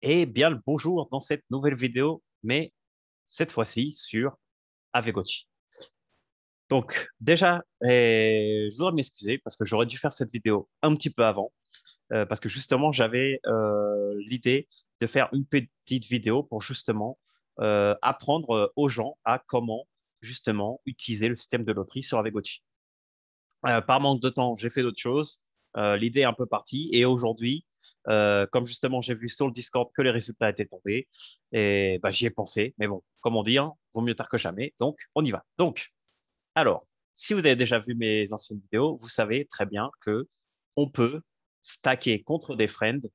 Et bien le bonjour dans cette nouvelle vidéo, mais cette fois-ci sur Avegochi. Donc déjà, je dois m'excuser parce que j'aurais dû faire cette vidéo un petit peu avant, parce que justement j'avais l'idée de faire une petite vidéo pour justement apprendre aux gens à comment justement utiliser le système de loterie sur Avegochi. Par manque de temps, j'ai fait d'autres choses. L'idée est un peu partie. Et aujourd'hui, comme justement j'ai vu sur le Discord que les résultats étaient tombés, et bah, j'y ai pensé. Mais bon, comme on dit, hein, vaut mieux tard que jamais. Donc, on y va. Donc, alors, si vous avez déjà vu mes anciennes vidéos, vous savez très bien que on peut stacker contre des friends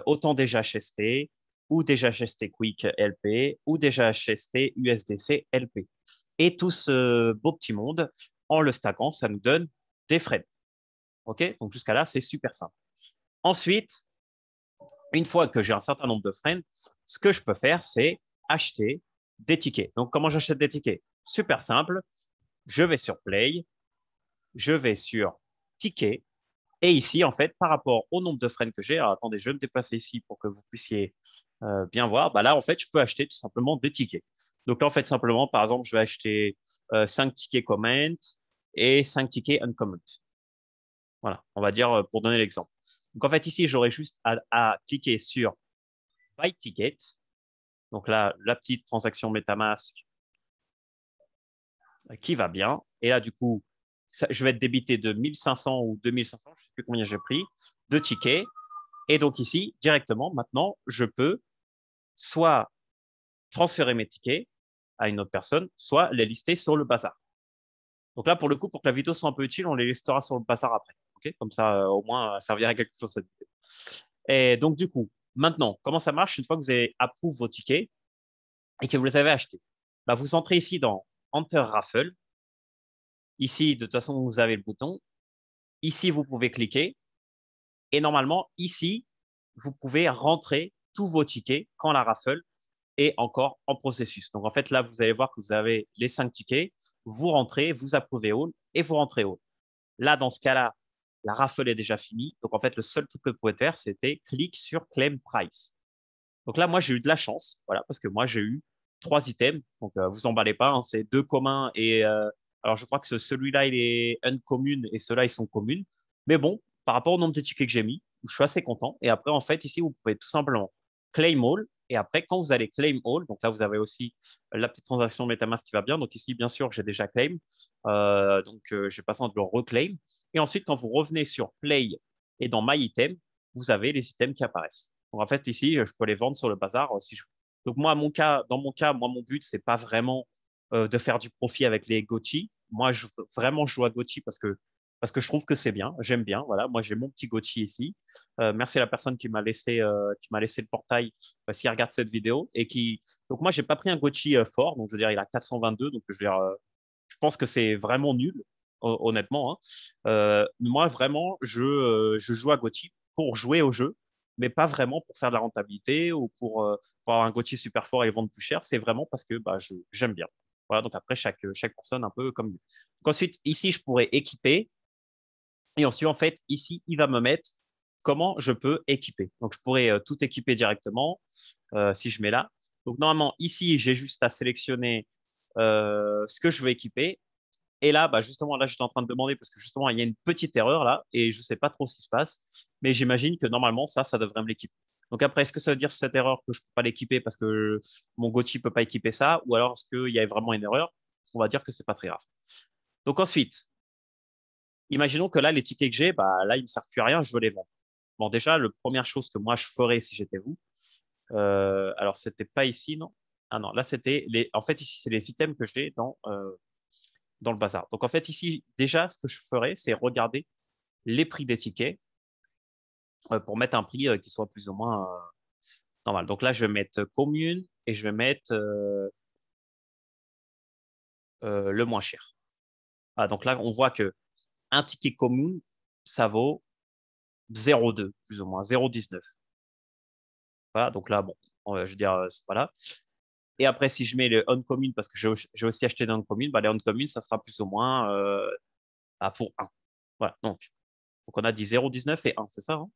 autant des GHST ou des GHST Quick LP ou des GHST USDC LP. Et tout ce beau petit monde, en le stackant, ça nous donne des friends. OK? Donc jusqu'à là, c'est super simple. Ensuite, une fois que j'ai un certain nombre de friends, ce que je peux faire, c'est acheter des tickets. Donc comment j'achète des tickets? Super simple. Je vais sur Play, je vais sur Tickets. Et ici, en fait, par rapport au nombre de friends que j'ai, alors attendez, je vais me déplacer ici pour que vous puissiez bien voir. Bah là, en fait, je peux acheter tout simplement des tickets. Donc là, en fait, simplement, par exemple, je vais acheter 5 tickets comment et 5 tickets uncomment. Voilà, on va dire pour donner l'exemple. Donc en fait, ici, j'aurais juste à cliquer sur Buy Ticket. Donc là, la petite transaction MetaMask qui va bien. Et là, du coup, je vais être débité de 1500 ou 2500, je ne sais plus combien j'ai pris, de tickets. Et donc ici, directement, maintenant, je peux soit transférer mes tickets à une autre personne, soit les lister sur le bazar. Donc là, pour le coup, pour que la vidéo soit un peu utile, on les listera sur le bazar après. Ok, comme ça, au moins, ça servira à quelque chose cette vidéo. Et donc, du coup, maintenant, comment ça marche une fois que vous avez approuvé vos tickets et que vous les avez achetés? Bah, vous entrez ici dans Enter Raffle. Ici, de toute façon, vous avez le bouton. Ici, vous pouvez cliquer. Et normalement, ici, vous pouvez rentrer tous vos tickets quand la raffle est encore en processus. Donc, en fait, là, vous allez voir que vous avez les 5 tickets. Vous rentrez, vous approuvez all et vous rentrez all. Là, dans ce cas-là, la raffle est déjà finie. Donc, en fait, le seul truc que vous pouvez faire, c'était clic sur Claim Price. Donc là, moi, j'ai eu de la chance, voilà, parce que moi, j'ai eu 3 items. Donc, vous emballez pas, hein, c'est 2 communs et alors je crois que celui-là, il est uncommon et ceux-là, ils sont communs. Mais bon, par rapport au nombre de tickets que j'ai mis, je suis assez content. Et après, en fait, ici, vous pouvez tout simplement claim all. Et après, quand vous allez claim all, donc là, vous avez aussi la petite transaction MetaMask qui va bien. Donc ici, bien sûr, j'ai déjà claim. J'ai pas besoin de le reclaim. Et ensuite, quand vous revenez sur Play et dans My Item, vous avez les items qui apparaissent. Donc, en fait, ici, je peux les vendre sur le bazar si je... Donc, moi, dans mon cas, moi, mon but, c'est pas vraiment de faire du profit avec les GOTY. Moi, vraiment, je joue à GOTY parce que je trouve que c'est bien. J'aime bien. Voilà, moi, j'ai mon petit GOTY ici. Merci à la personne qui m'a laissé le portail s'il regarde cette vidéo et qui. Donc, moi, j'ai pas pris un GOTY fort. Donc, je veux dire, il a 422. Donc, je veux dire, je pense que c'est vraiment nul, honnêtement, hein. Moi, vraiment, je joue à GOTY pour jouer au jeu, mais pas vraiment pour faire de la rentabilité ou pour avoir un GOTY super fort et le vendre plus cher. C'est vraiment parce que bah, j'aime bien. Voilà, donc après, chaque personne un peu comme lui. Donc ensuite, ici, je pourrais équiper. Et ensuite, en fait, ici, il va me mettre comment je peux équiper. Donc, je pourrais tout équiper directement si je mets là. Donc, normalement, ici, j'ai juste à sélectionner ce que je veux équiper. Et là, bah justement, là, j'étais en train de demander parce que justement, il y a une petite erreur là et je ne sais pas trop ce qui se passe. Mais j'imagine que normalement, ça devrait me l'équiper. Donc après, est-ce que ça veut dire cette erreur que je ne peux pas l'équiper parce que mon Gotti ne peut pas équiper ça? Ou alors est-ce qu'il y a vraiment une erreur? On va dire que c'est pas très grave. Donc ensuite, imaginons que là, les tickets que j'ai, bah là, ils me servent plus à rien, je veux les vendre. Bon, déjà, la première chose que moi, je ferais si j'étais vous, alors c'était pas ici, non? Ah non, là, c'était les. En fait, ici, c'est les items que j'ai dans le bazar. Donc en fait, ici, déjà, ce que je ferais, c'est regarder les prix des tickets pour mettre un prix qui soit plus ou moins normal. Donc là, je vais mettre commune et je vais mettre le moins cher. Ah, donc là, on voit que un ticket commune, ça vaut 0,2, plus ou moins, 0,19. Voilà, donc là, bon, je veux dire, voilà. Et après, si je mets le uncommon, parce que j'ai aussi acheté des uncommon, bah, les uncommon, ça sera plus ou moins pour 1. Voilà, donc on a dit 0,19 et 1, c'est ça, hein?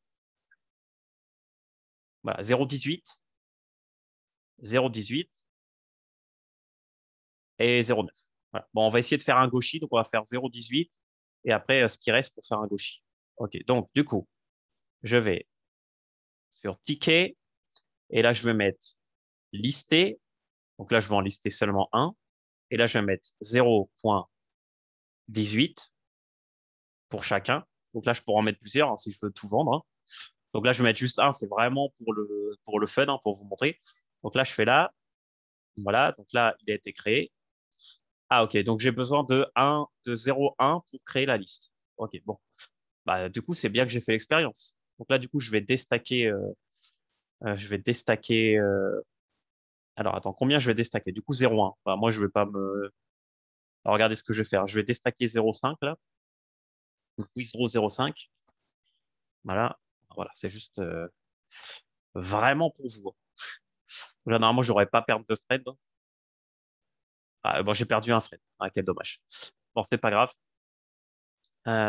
Voilà, 0,18 0,18 et 0,9. Voilà. Bon, on va essayer de faire un gauchis, donc on va faire 0,18 et après ce qui reste pour faire un gauchis. OK, donc du coup, je vais sur ticket et là je vais mettre lister. Donc là, je vais en lister seulement un. Et là, je vais mettre 0,18 pour chacun. Donc là, je pourrais en mettre plusieurs hein, si je veux tout vendre, hein. Donc là, je vais mettre juste un. C'est vraiment pour le fun, hein, pour vous montrer. Donc là, je fais là. Voilà. Donc là, il a été créé. Ah, OK. Donc j'ai besoin de 0,1 pour créer la liste. OK, bon. Bah, du coup, c'est bien que j'ai fait l'expérience. Donc là, du coup, je vais déstacker. Je vais déstacker. Alors, attends, combien je vais déstacker? Du coup, 0,1. Bah, moi, je vais pas me. Alors, regardez ce que je vais faire. Je vais déstacker 0,5 là. Donc, oui, 0,05. Voilà. Voilà, c'est juste vraiment pour vous. Là, normalement, j'aurais pas perdu de Fred. Ah, bon, j'ai perdu un Fred. Ah, quel dommage. Bon, c'est pas grave.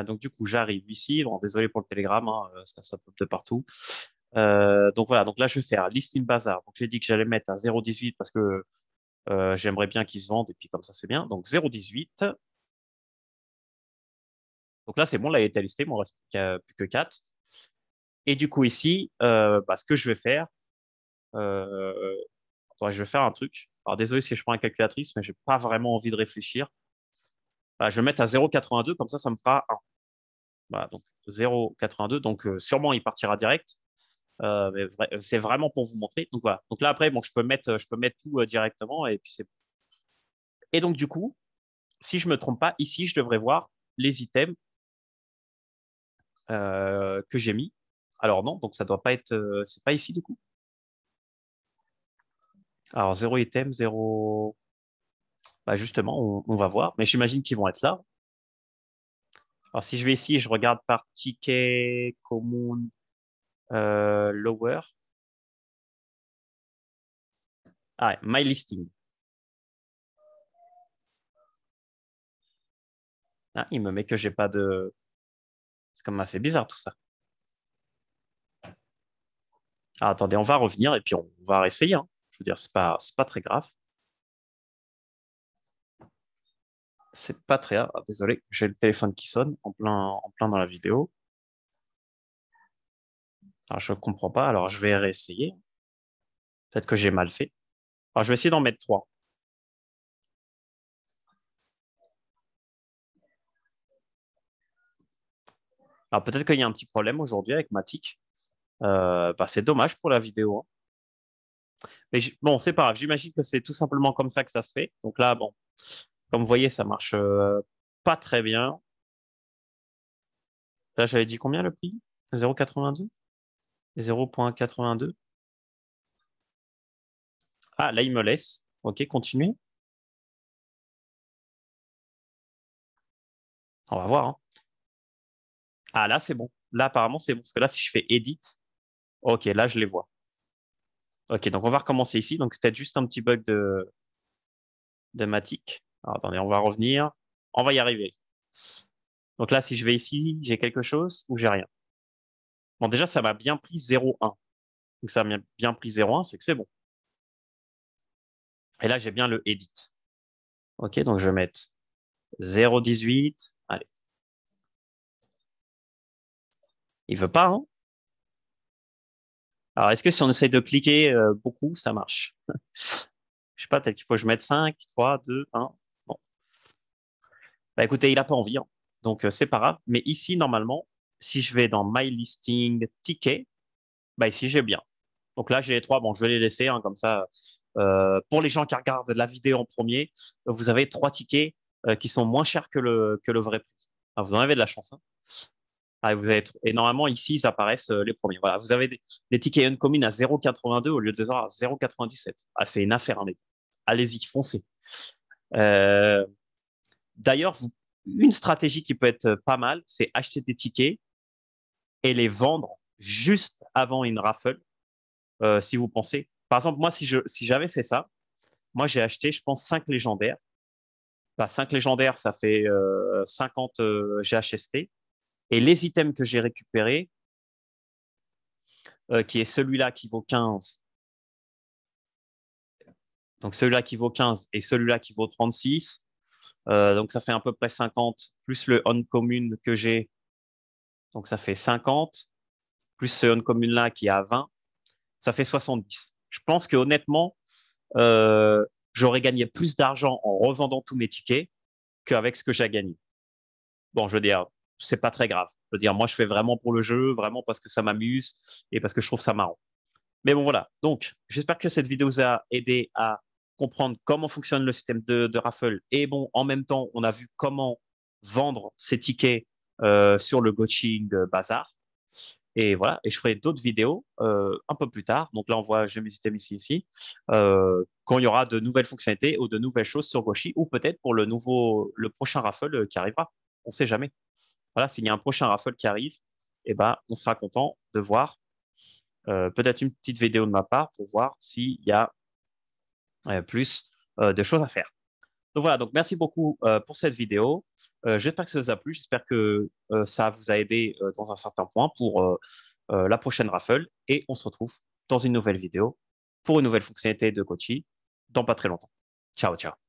Donc, du coup, j'arrive ici. Bon, désolé pour le télégramme, hein, ça pop de partout. Donc, voilà. Donc là, je vais faire listing bazar. Donc, j'ai dit que j'allais mettre à 0,18 parce que j'aimerais bien qu'ils se vendent et puis comme ça, c'est bien. Donc, 0,18. Donc là, c'est bon. Là, il est listé. Il ne reste plus que 4. Et du coup, ici, bah, ce que je vais faire, euh, attends, je vais faire un truc. Alors, désolé si je prends une calculatrice, mais j'ai pas vraiment envie de réfléchir. Voilà, je vais mettre à 0,82, comme ça me fera 1. Voilà, donc 0,82. Donc, sûrement, il partira direct. Mais c'est vraiment pour vous montrer. Donc, voilà. Donc là, après, bon, je peux mettre tout directement. Et puis, c'est. Et donc, du coup, si je me trompe pas, ici, je devrais voir les items que j'ai mis. Alors, non, donc ça doit pas être. C'est pas ici, du coup. Alors, 0 item, 0. Bah, justement, on va voir. Mais j'imagine qu'ils vont être là. Alors, si je vais ici, je regarde par ticket, commune, lower. Ah, ouais, my listing. Ah, il me met que j'ai pas de. C'est comme assez bizarre tout ça. Ah, attendez, on va revenir et puis on va réessayer, hein. Je veux dire, c'est pas très grave. C'est pas très grave. Ah, désolé, j'ai le téléphone qui sonne en plein dans la vidéo. Alors, je comprends pas. Alors, je vais réessayer. Peut-être que j'ai mal fait. Alors, je vais essayer d'en mettre trois. Alors, peut-être qu'il y a un petit problème aujourd'hui avec Matic. Bah, c'est dommage pour la vidéo, hein. Mais bon, c'est pas grave. J'imagine que c'est tout simplement comme ça que ça se fait. Donc là, bon, comme vous voyez, ça marche pas très bien. Là, j'avais dit combien le prix? 0,82? 0,82. Ah, là, il me laisse. OK, continuez. On va voir, hein. Ah, là, c'est bon. Là, apparemment, c'est bon. Parce que là, si je fais edit, OK, là, je les vois. OK, donc on va recommencer ici. Donc, c'était juste un petit bug de Matic. Alors, attendez, on va revenir. On va y arriver. Donc là, si je vais ici, j'ai quelque chose ou j'ai rien. Bon, déjà, ça m'a bien pris 0,1. Donc, ça m'a bien pris 0,1, c'est que c'est bon. Et là, j'ai bien le edit. OK, donc je vais mettre 0,18. Allez, il veut pas, hein? Alors, est-ce que si on essaye de cliquer beaucoup, ça marche? Je sais pas, peut-être qu'il faut que je mette 5, 3, 2, 1. Bon. Bah, écoutez, il n'a pas envie, hein. Donc, c'est pas grave. Mais ici, normalement, si je vais dans My Listing Ticket, bah, ici, j'ai bien. Donc là, j'ai les trois. Bon, je vais les laisser, hein, comme ça. Pour les gens qui regardent la vidéo en premier, vous avez trois tickets qui sont moins chers que le vrai prix. Ah, vous en avez de la chance, hein. Ah, et normalement, ici, ils apparaissent les premiers. Voilà, vous avez des tickets uncommon à 0,82 au lieu de 0,97. Ah, c'est une affaire, hein, les gars. Allez-y, foncez. Euh, D'ailleurs, une stratégie qui peut être pas mal, c'est acheter des tickets et les vendre juste avant une raffle, si vous pensez. Par exemple, moi, si j'avais fait ça, moi, j'ai acheté, je pense, 5 légendaires. Bah, 5 légendaires, ça fait 50 GHST. Et les items que j'ai récupérés, qui est celui-là qui vaut 15, Donc celui-là qui vaut 15 et celui-là qui vaut 36. Donc ça fait à peu près 50, plus le uncommon que j'ai. Donc ça fait 50, plus ce uncommon-là qui est à 20. Ça fait 70. Je pense que honnêtement, j'aurais gagné plus d'argent en revendant tous mes tickets qu'avec ce que j'ai gagné. Bon, je veux dire, c'est pas très grave. Je veux dire, moi, je fais vraiment pour le jeu, vraiment parce que ça m'amuse et parce que je trouve ça marrant. Mais bon, voilà. Donc, j'espère que cette vidéo vous a aidé à comprendre comment fonctionne le système de raffle. Et bon, en même temps, on a vu comment vendre ces tickets sur le Goching Bazar. Et voilà, et je ferai d'autres vidéos un peu plus tard. Donc là, on voit j'ai mes items ici, quand il y aura de nouvelles fonctionnalités ou de nouvelles choses sur Goshi, ou peut-être pour le prochain raffle qui arrivera. On ne sait jamais. Voilà, s'il y a un prochain raffle qui arrive, eh ben, on sera content de voir peut-être une petite vidéo de ma part pour voir s'il y a plus de choses à faire. Donc voilà, donc merci beaucoup pour cette vidéo. J'espère que ça vous a plu, j'espère que ça vous a aidé dans un certain point pour la prochaine raffle et on se retrouve dans une nouvelle vidéo pour une nouvelle fonctionnalité de Kochi dans pas très longtemps. Ciao, ciao.